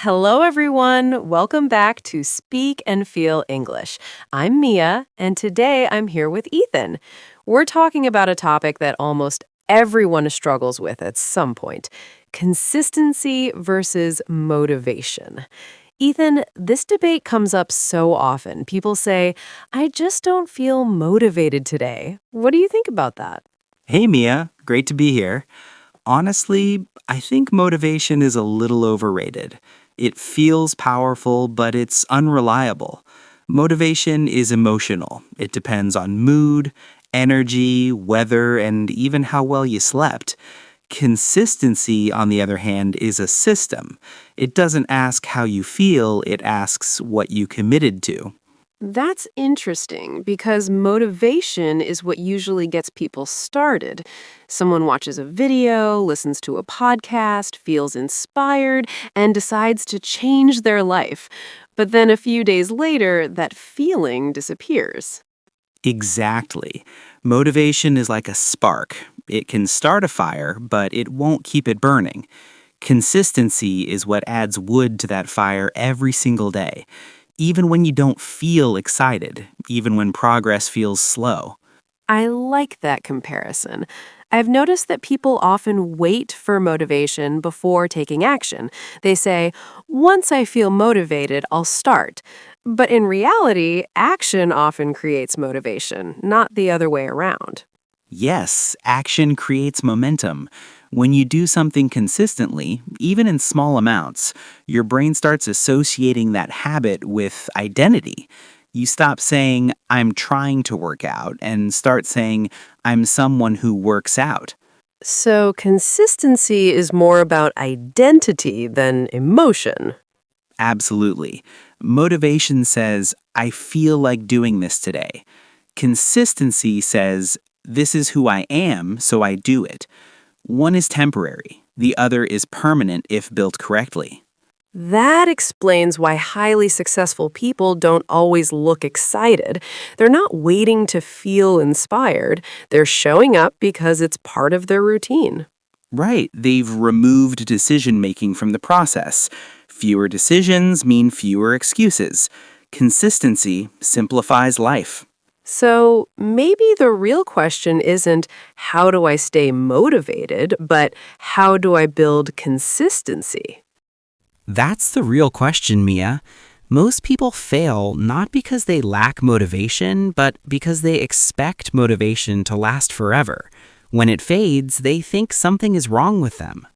Hello, everyone. Welcome back to Speak and Feel English. I'm Mia, and today I'm here with Ethan. We're talking about a topic that almost everyone struggles with at some point: consistency versus motivation. Ethan, this debate comes up so often. People say, I just don't feel motivated today. What do you think about that? Hey Mia, great to be here. Honestly, I think motivation is a little overrated. It feels powerful, but it's unreliable. Motivation is emotional. It depends on mood, energy, weather, and even how well you slept. Consistency, on the other hand, is a system. It doesn't ask how you feel, it asks what you committed to. That's interesting because motivation is what usually gets people started. Someone watches a video, listens to a podcast, feels inspired, and decides to change their life. But then a few days later, that feeling disappears. Exactly. Motivation is like a spark. It can start a fire, but it won't keep it burning. Consistency is what adds wood to that fire every single day, even when you don't feel excited, even when progress feels slow. I like that comparison. I've noticed that people often wait for motivation before taking action. They say, once I feel motivated, I'll start. But in reality, action often creates motivation, not the other way around. Yes, action creates momentum. When you do something consistently, even in small amounts, your brain starts associating that habit with identity. You stop saying, I'm trying to work out, and start saying, I'm someone who works out. So, consistency is more about identity than emotion. Absolutely. Motivation says, I feel like doing this today. Consistency says, this is who I am, so I do it. One is temporary, the other is permanent if built correctly. That explains why highly successful people don't always look excited. They're not waiting to feel inspired. They're showing up because it's part of their routine. Right, they've removed decision making from the process. Fewer decisions mean fewer excuses. Consistency simplifies life. So maybe the real question isn't how do I stay motivated, but how do I build consistency? That's the real question, Mia. Most people fail not because they lack motivation, but because they expect motivation to last forever. When it fades, they think something is wrong with them.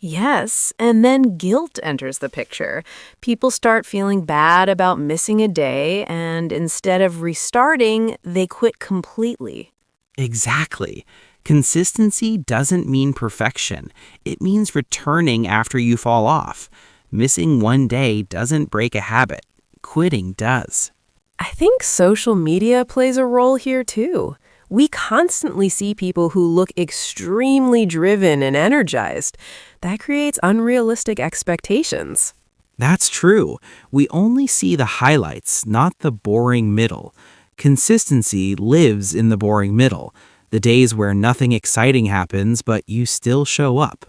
Yes, and then guilt enters the picture. People start feeling bad about missing a day, and instead of restarting, they quit completely. Exactly. Consistency doesn't mean perfection. It means returning after you fall off. Missing one day doesn't break a habit. Quitting does. I think social media plays a role here too. We constantly see people who look extremely driven and energized. That creates unrealistic expectations. That's true. We only see the highlights, not the boring middle. Consistency lives in the boring middle, the days where nothing exciting happens, but you still show up.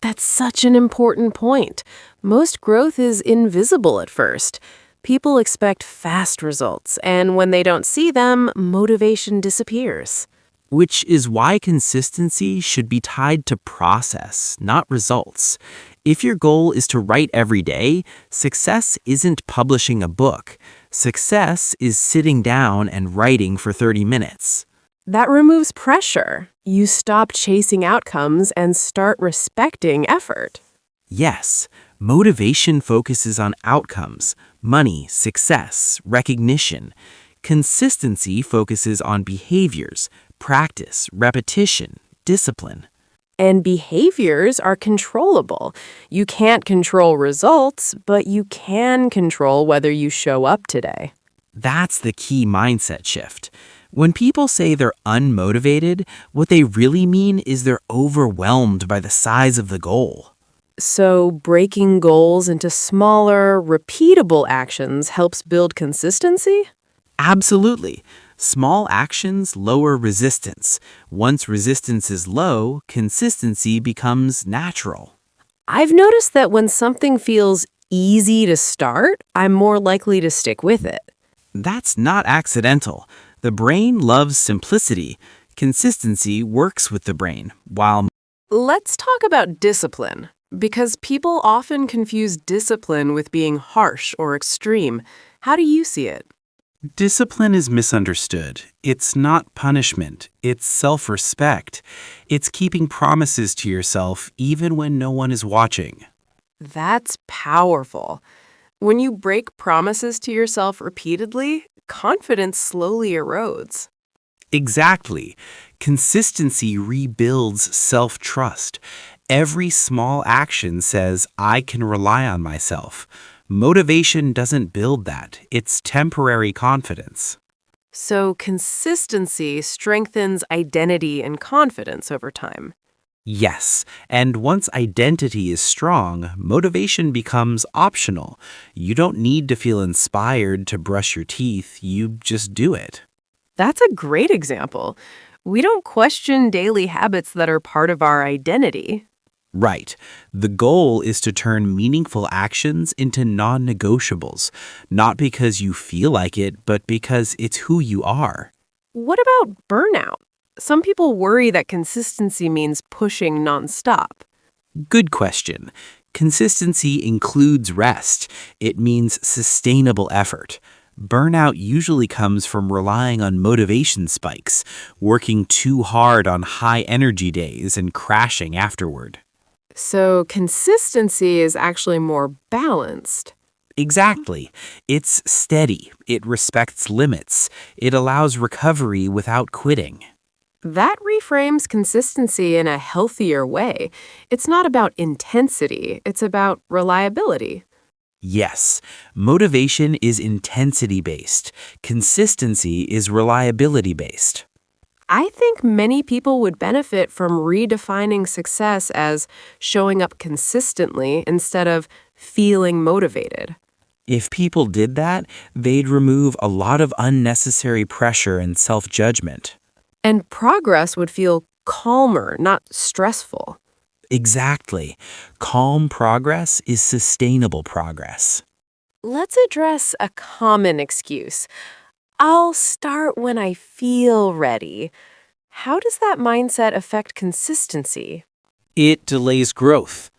That's such an important point. Most growth is invisible at first. People expect fast results, and when they don't see them, motivation disappears. Which is why consistency should be tied to process, not results. If your goal is to write every day, success isn't publishing a book. Success is sitting down and writing for 30 minutes. That removes pressure. You stop chasing outcomes and start respecting effort. Yes, motivation focuses on outcomes, money, success, recognition. Consistency focuses on behaviors, practice, repetition, discipline. And behaviors are controllable. You can't control results, but you can control whether you show up today. That's the key mindset shift. When people say they're unmotivated, what they really mean is they're overwhelmed by the size of the goal. So, breaking goals into smaller, repeatable actions helps build consistency? Absolutely. Small actions lower resistance. Once resistance is low, consistency becomes natural. I've noticed that when something feels easy to start, I'm more likely to stick with it. That's not accidental. The brain loves simplicity. Consistency works with the brain, while Let's talk about discipline, because people often confuse discipline with being harsh or extreme. How do you see it? discipline is misunderstood. It's not punishment, it's self respect. It's keeping promises to yourself even when no one is watching. That's powerful. When you break promises to yourself repeatedly, confidence slowly erodes. Exactly. Consistency rebuilds self trust. Every small action says, I can rely on myself. Motivation doesn't build that, it's temporary confidence. So, consistency strengthens identity and confidence over time. Yes, and once identity is strong, motivation becomes optional. You don't need to feel inspired to brush your teeth, you just do it. That's a great example. We don't question daily habits that are part of our identity. Right. The goal is to turn meaningful actions into non negotiables, not because you feel like it, but because it's who you are. What about burnout? Some people worry that consistency means pushing nonstop. Good question. Consistency includes rest, it means sustainable effort. Burnout usually comes from relying on motivation spikes, working too hard on high energy days, and crashing afterward. So, consistency is actually more balanced. Exactly. It's steady, it respects limits, it allows recovery without quitting. That reframes consistency in a healthier way. It's not about intensity, it's about reliability. Yes, motivation is intensity based, consistency is reliability based. I think many people would benefit from redefining success as showing up consistently instead of feeling motivated. If people did that, they'd remove a lot of unnecessary pressure and self judgment. And progress would feel calmer, not stressful. Exactly. Calm progress is sustainable progress. Let's address a common excuse. I'll start when I feel ready. How does that mindset affect consistency? It delays growth.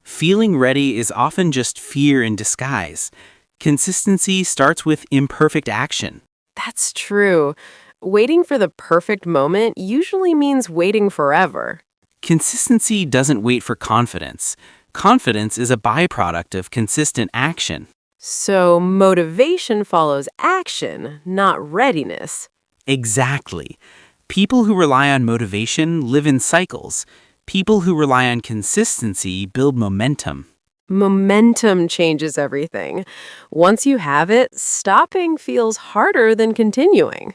Feeling ready is often just fear in disguise. Consistency starts with imperfect action. That's true. Waiting for the perfect moment usually means waiting forever. Consistency doesn't wait for confidence. Confidence is a byproduct of consistent action. So, motivation follows action, not readiness. Exactly. People who rely on motivation live in cycles. People who rely on consistency build momentum. Momentum changes everything. Once you have it, stopping feels harder than continuing.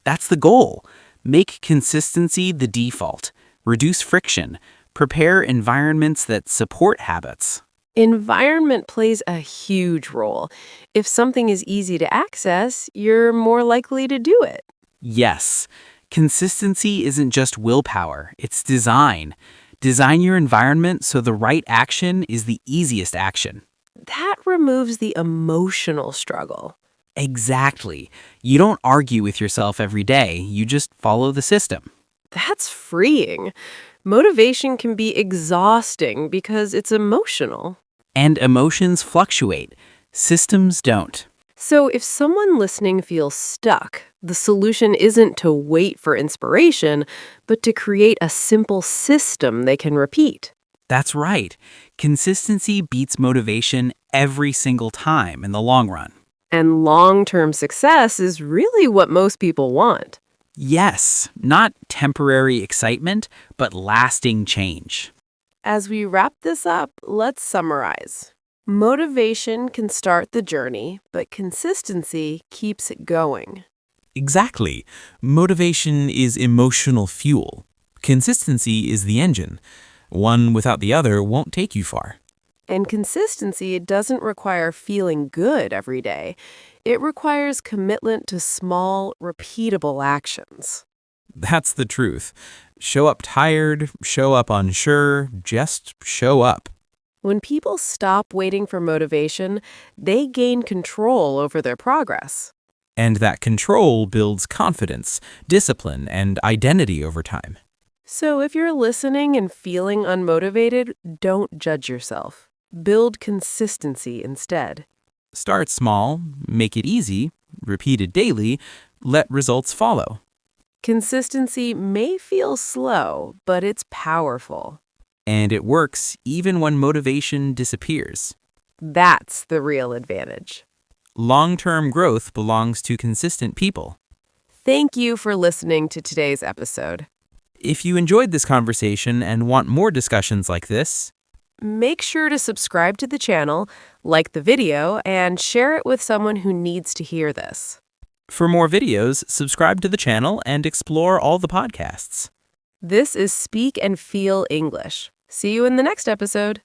That's the goal. Make consistency the default. Reduce friction. Prepare environments that support habits. Environment plays a huge role. If something is easy to access, you're more likely to do it. Yes, consistency isn't just willpower, it's design. Design your environment so the right action is the easiest action. That removes the emotional struggle. Exactly. You don't argue with yourself every day, you just follow the system. That's freeing. Motivation can be exhausting because it's emotional. And emotions fluctuate. Systems don't. So if someone listening feels stuck, the solution isn't to wait for inspiration, but to create a simple system they can repeat. That's right. Consistency beats motivation every single time in the long run. And long-term success is really what most people want. Yes, not temporary excitement, but lasting change. As we wrap this up, let's summarize. Motivation can start the journey, but consistency keeps it going. Exactly. Motivation is emotional fuel. Consistency is the engine. One without the other won't take you far. And consistency doesn't require feeling good every day. It requires commitment to small, repeatable actions. That's the truth. Show up tired, show up unsure, just show up. When people stop waiting for motivation, they gain control over their progress. And that control builds confidence, discipline, and identity over time. So if you're listening and feeling unmotivated, don't judge yourself. Build consistency instead. Start small, make it easy, repeat it daily, let results follow. Consistency may feel slow, but it's powerful. And it works even when motivation disappears. That's the real advantage. Long-term growth belongs to consistent people. Thank you for listening to today's episode. If you enjoyed this conversation and want more discussions like this, Make sure to subscribe to the channel, like the video, and share it with someone who needs to hear this. for more videos, subscribe to the channel and explore all the podcasts. This is Speak and Feel English. See you in the next episode.